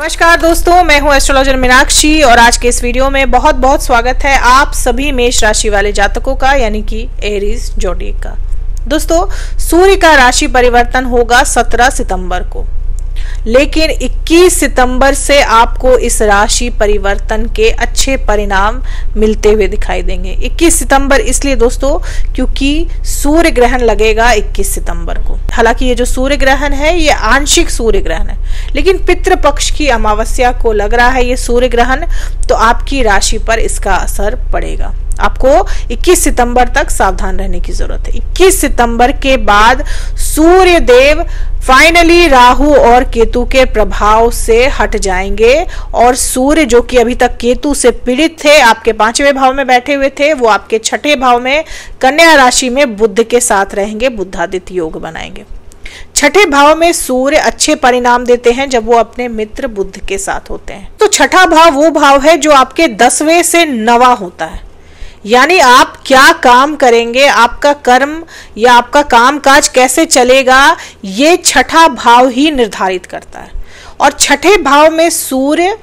नमस्कार दोस्तों, मैं हूं एस्ट्रोलॉजर मीनाक्षी और आज के इस वीडियो में बहुत बहुत स्वागत है आप सभी मेष राशि वाले जातकों का, यानी कि एरीज जोडिएक का। दोस्तों, सूर्य का राशि परिवर्तन होगा 17 सितंबर को, लेकिन 21 सितंबर से आपको इस राशि परिवर्तन के अच्छे परिणाम मिलते हुए दिखाई देंगे। 21 सितंबर इसलिए दोस्तों क्योंकि सूर्य ग्रहण लगेगा 21 सितंबर को। हालांकि ये जो सूर्य ग्रहण है ये आंशिक सूर्य ग्रहण है, लेकिन पितृ पक्ष की अमावस्या को लग रहा है ये सूर्य ग्रहण, तो आपकी राशि पर इसका असर पड़ेगा। आपको 21 सितंबर तक सावधान रहने की जरूरत है। 21 सितंबर के बाद सूर्य देव फाइनली राहु और केतु के प्रभाव से हट जाएंगे और सूर्य जो कि अभी तक केतु से पीड़ित थे, आपके 5वें भाव में बैठे हुए थे, वो आपके 6ठे भाव में कन्या राशि में बुध के साथ रहेंगे, बुधादित्य योग बनाएंगे। 6ठे भाव में सूर्य अच्छे परिणाम देते हैं जब वो अपने मित्र बुध के साथ होते हैं। तो 6ठा भाव वो भाव है जो आपके 10वें से 9वां होता है, यानी आप क्या काम करेंगे, आपका कर्म या आपका काम काज कैसे चलेगा, ये 6ठा भाव ही निर्धारित करता है। और 6ठे भाव में सूर्य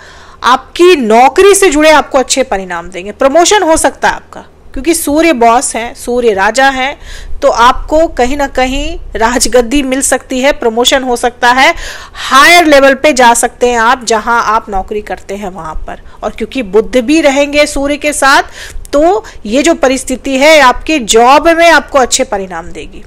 आपकी नौकरी से जुड़े आपको अच्छे परिणाम देंगे। प्रमोशन हो सकता है आपका, क्योंकि सूर्य बॉस है, सूर्य राजा है, तो आपको कहीं ना कहीं राजगद्दी मिल सकती है, प्रमोशन हो सकता है, हायर लेवल पे जा सकते हैं आप जहां आप नौकरी करते हैं वहां पर। और क्योंकि बुध भी रहेंगे सूर्य के साथ, तो ये जो परिस्थिति है आपके जॉब में आपको अच्छे परिणाम देगी।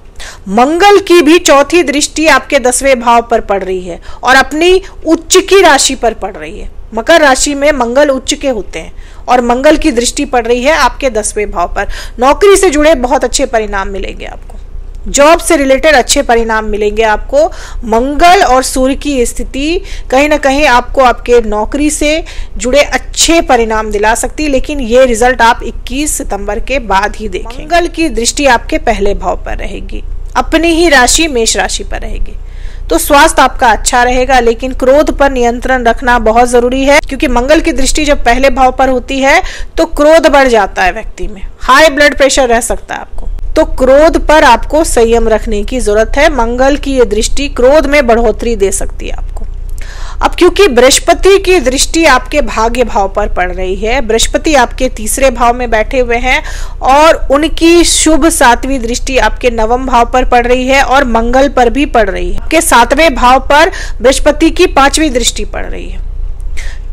मंगल की भी चौथी दृष्टि आपके 10वें भाव पर पड़ रही है और अपनी उच्च की राशि पर पड़ रही है। मकर राशि में मंगल उच्च के होते हैं और मंगल की दृष्टि पड़ रही है आपके 10वें भाव पर। नौकरी से जुड़े बहुत अच्छे परिणाम मिलेंगे आपको, जॉब से रिलेटेड अच्छे परिणाम मिलेंगे आपको। मंगल और सूर्य की स्थिति कहीं ना कहीं आपको आपके नौकरी से जुड़े अच्छे परिणाम दिला सकती है, लेकिन ये रिजल्ट आप 21 सितंबर के बाद ही देखेंगे। मंगल की दृष्टि आपके पहले भाव पर रहेगी, अपनी ही राशि मेष राशि पर रहेगी, तो स्वास्थ्य आपका अच्छा रहेगा, लेकिन क्रोध पर नियंत्रण रखना बहुत जरूरी है, क्योंकि मंगल की दृष्टि जब पहले भाव पर होती है तो क्रोध बढ़ जाता है व्यक्ति में, हाई ब्लड प्रेशर रह सकता है आपको, तो क्रोध पर आपको संयम रखने की जरूरत है। मंगल की ये दृष्टि क्रोध में बढ़ोतरी दे सकती है आपको। अब क्योंकि बृहस्पति की दृष्टि आपके भाग्य भाव पर पड़ रही है, बृहस्पति आपके 3रे भाव में बैठे हुए हैं और उनकी शुभ 7वीं दृष्टि आपके 9वें भाव पर पड़ रही है और मंगल पर भी पड़ रही है। आपके 7वें भाव पर बृहस्पति की 5वीं दृष्टि पड़ रही है,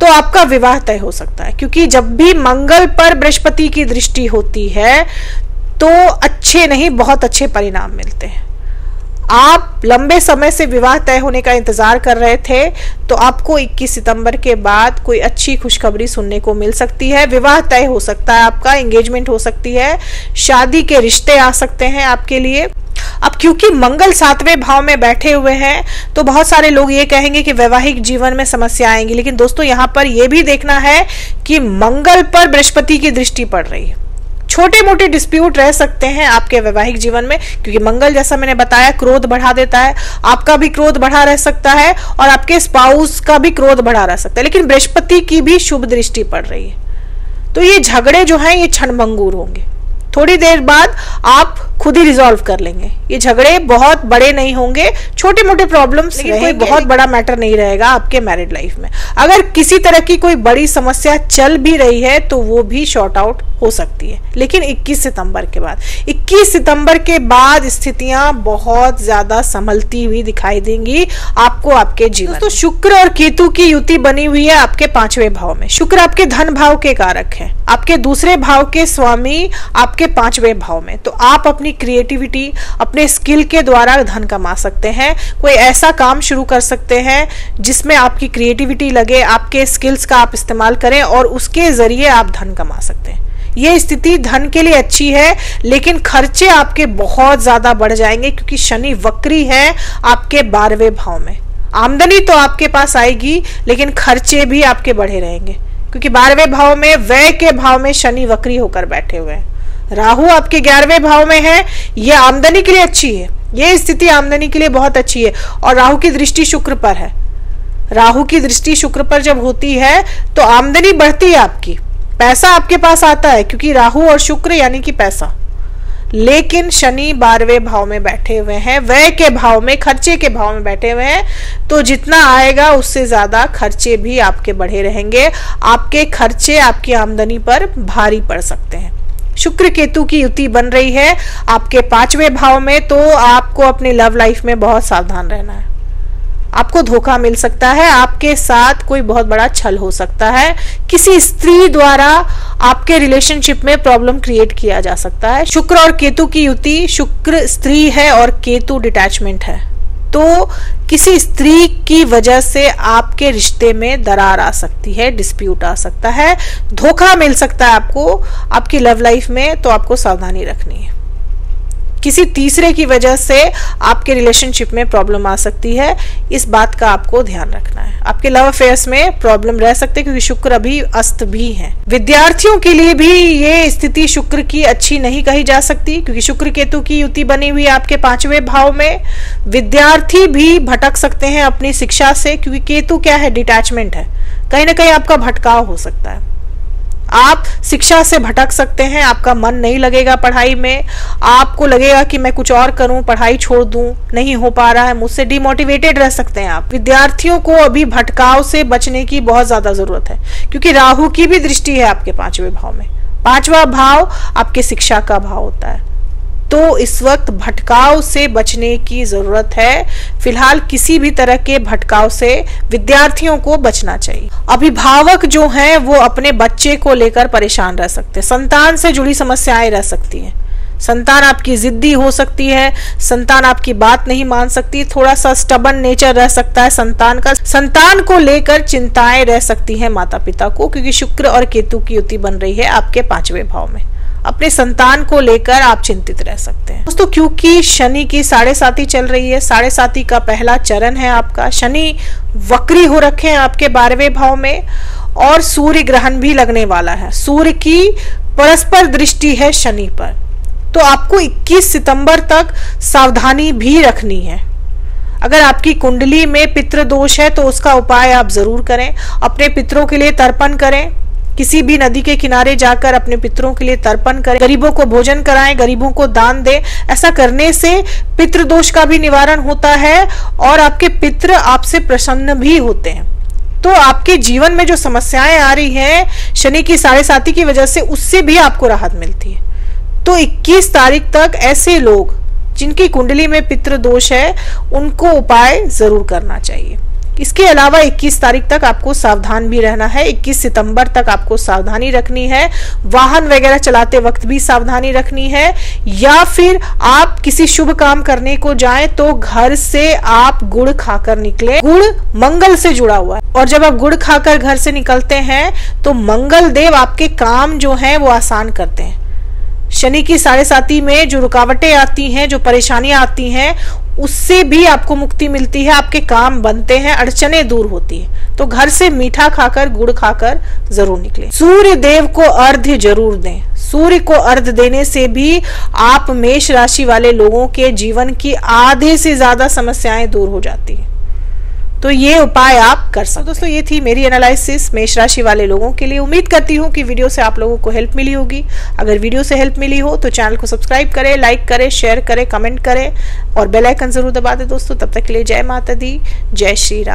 तो आपका विवाह तय हो सकता है, क्योंकि जब भी मंगल पर बृहस्पति की दृष्टि होती है तो अच्छे नहीं, बहुत अच्छे परिणाम मिलते हैं। आप लंबे समय से विवाह तय होने का इंतजार कर रहे थे, तो आपको 21 सितंबर के बाद कोई अच्छी खुशखबरी सुनने को मिल सकती है। विवाह तय हो सकता है आपका, एंगेजमेंट हो सकती है, शादी के रिश्ते आ सकते हैं आपके लिए। अब क्योंकि मंगल 7वें भाव में बैठे हुए हैं, तो बहुत सारे लोग ये कहेंगे कि वैवाहिक जीवन में समस्या आएंगी, लेकिन दोस्तों यहाँ पर यह भी देखना है कि मंगल पर बृहस्पति की दृष्टि पड़ रही है। छोटे मोटे डिस्प्यूट रह सकते हैं आपके वैवाहिक जीवन में, क्योंकि मंगल जैसा मैंने बताया क्रोध बढ़ा देता है, आपका भी क्रोध बढ़ा रह सकता है और आपके स्पाउस का भी क्रोध बढ़ा रह सकता है, लेकिन बृहस्पति की भी शुभ दृष्टि पड़ रही है, तो ये झगड़े जो हैं ये क्षणभंगुर होंगे। थोड़ी देर बाद आप खुद ही रिजॉल्व कर लेंगे। ये झगड़े बहुत बड़े नहीं होंगे, छोटे मोटे प्रॉब्लम्स, लेकिन कोई बहुत बड़ा मैटर नहीं रहेगा आपके मैरिड लाइफ में। अगर किसी तरह की कोई बड़ी समस्या चल भी रही है तो वो भी शॉर्ट आउट हो सकती है, लेकिन 21 सितंबर के बाद 21 सितंबर के बाद स्थितियां बहुत ज्यादा संभलती हुई दिखाई देंगी आपको आपके जीवन। तो शुक्र और केतु की युति बनी हुई है आपके 5वें भाव में। शुक्र आपके धन भाव के कारक है, आपके 2रे भाव के स्वामी आपके 5वें भाव में, तो आप अपनी क्रिएटिविटी, अपने स्किल के द्वारा धन कमा सकते हैं। कोई ऐसा काम शुरू कर सकते हैं जिसमें आपकी क्रिएटिविटी लगे, आपके स्किल्स का आप इस्तेमाल करें और उसके जरिए आप धन कमा सकते हैं। ये स्थिति धन के लिए अच्छी है, लेकिन खर्चे आपके बहुत ज्यादा बढ़ जाएंगे, क्योंकि शनि वक्री है आपके 12वें भाव में। आमदनी तो आपके पास आएगी, लेकिन खर्चे भी आपके बढ़े रहेंगे, क्योंकि 12वें भाव में, व्यय के भाव में शनि वक्री होकर बैठे हुए हैं। राहु आपके 11वें भाव में है, यह आमदनी के लिए अच्छी है, यह स्थिति आमदनी के लिए बहुत अच्छी है, और राहु की दृष्टि शुक्र पर है। राहु की दृष्टि शुक्र पर जब होती है तो आमदनी बढ़ती है आपकी, पैसा आपके पास आता है, क्योंकि राहु और शुक्र यानी कि पैसा। लेकिन शनि 12वें भाव में बैठे हुए हैं, व्यय के भाव में, खर्चे के भाव में बैठे हुए हैं, तो जितना आएगा उससे ज्यादा खर्चे भी आपके बढ़े रहेंगे। आपके खर्चे आपकी आमदनी पर भारी पड़ सकते हैं। शुक्र केतु की युति बन रही है आपके 5वें भाव में, तो आपको अपनी लव लाइफ में बहुत सावधान रहना है। आपको धोखा मिल सकता है, आपके साथ कोई बहुत बड़ा छल हो सकता है, किसी स्त्री द्वारा आपके रिलेशनशिप में प्रॉब्लम क्रिएट किया जा सकता है। शुक्र और केतु की युति, शुक्र स्त्री है और केतु डिटैचमेंट है, तो किसी स्त्री की वजह से आपके रिश्ते में दरार आ सकती है, डिस्प्यूट आ सकता है, धोखा मिल सकता है आपको आपकी लव लाइफ में, तो आपको सावधानी रखनी है। किसी तीसरे की वजह से आपके रिलेशनशिप में प्रॉब्लम आ सकती है, इस बात का आपको ध्यान रखना है। आपके लव अफेयर्स में प्रॉब्लम रह सकते हैं क्योंकि शुक्र अभी अस्त भी है। विद्यार्थियों के लिए भी ये स्थिति शुक्र की अच्छी नहीं कही जा सकती क्योंकि शुक्र केतु की युति बनी हुई है आपके 5वें भाव में। विद्यार्थी भी भटक सकते हैं अपनी शिक्षा से, क्योंकि केतु क्या है, डिटैचमेंट है। कहीं ना कहीं आपका भटकाव हो सकता है, आप शिक्षा से भटक सकते हैं, आपका मन नहीं लगेगा पढ़ाई में, आपको लगेगा कि मैं कुछ और करूं, पढ़ाई छोड़ दूं, नहीं हो पा रहा है मुझसे, डिमोटिवेटेड रह सकते हैं आप। विद्यार्थियों को अभी भटकाव से बचने की बहुत ज्यादा जरूरत है क्योंकि राहु की भी दृष्टि है आपके 5वें भाव में। 5वां भाव आपके शिक्षा का भाव होता है, तो इस वक्त भटकाव से बचने की जरूरत है। फिलहाल किसी भी तरह के भटकाव से विद्यार्थियों को बचना चाहिए। अभिभावक जो हैं वो अपने बच्चे को लेकर परेशान रह सकते हैं, संतान से जुड़ी समस्याएं रह सकती हैं, संतान आपकी जिद्दी हो सकती है, संतान आपकी बात नहीं मान सकती, थोड़ा सा स्टबन नेचर रह सकता है संतान का, संतान को लेकर चिंताएं रह सकती हैं माता पिता को, क्योंकि शुक्र और केतु की युति बन रही है आपके 5वें भाव में। अपने संतान को लेकर आप चिंतित रह सकते हैं दोस्तों, क्योंकि शनि की 7.5 चल रही है। 7.5 का पहला चरण है आपका। शनि वक्री हो रखे हैं आपके 12वें भाव में और सूर्य ग्रहण भी लगने वाला है। सूर्य की परस्पर दृष्टि है शनि पर, तो आपको 21 सितंबर तक सावधानी भी रखनी है। अगर आपकी कुंडली में पितृ दोष है तो उसका उपाय आप जरूर करें। अपने पितरों के लिए तर्पण करें, किसी भी नदी के किनारे जाकर अपने पितरों के लिए तर्पण करें, गरीबों को भोजन कराएं, गरीबों को दान दें। ऐसा करने से पितृदोष का भी निवारण होता है और आपके पितृ आपसे प्रसन्न भी होते हैं। तो आपके जीवन में जो समस्याएं आ रही हैं शनि की 7.5 की वजह से, उससे भी आपको राहत मिलती है। तो 21 तारीख तक ऐसे लोग जिनकी कुंडली में पितृ दोष है उनको उपाय जरूर करना चाहिए। इसके अलावा 21 तारीख तक आपको सावधान भी रहना है। 21 सितंबर तक आपको सावधानी रखनी है। वाहन वगैरह चलाते वक्त भी सावधानी रखनी है, या फिर आप किसी शुभ काम करने को जाएं तो घर से आप गुड़ खाकर निकले। गुड़ मंगल से जुड़ा हुआ है और जब आप गुड़ खाकर घर से निकलते हैं तो मंगल देव आपके काम जो है वो आसान करते हैं। शनि की 7.5 में जो रुकावटें आती हैं, जो परेशानियां आती हैं, उससे भी आपको मुक्ति मिलती है, आपके काम बनते हैं, अड़चने दूर होती है। तो घर से मीठा खाकर, गुड़ खाकर जरूर निकलें। सूर्य देव को अर्घ्य जरूर दें। सूर्य को अर्घ्य देने से भी आप मेष राशि वाले लोगों के जीवन की आधे से ज्यादा समस्याएं दूर हो जाती है। तो ये उपाय आप कर सकते हैं। दोस्तों, ये थी मेरी एनालिसिस मेष राशि वाले लोगों के लिए। उम्मीद करती हूँ कि वीडियो से आप लोगों को हेल्प मिली होगी। अगर वीडियो से हेल्प मिली हो तो चैनल को सब्सक्राइब करें, लाइक करें, शेयर करें, कमेंट करें और बेल आइकन जरूर दबा दें दोस्तों। तब तक के लिए जय माता दी, जय श्री राम।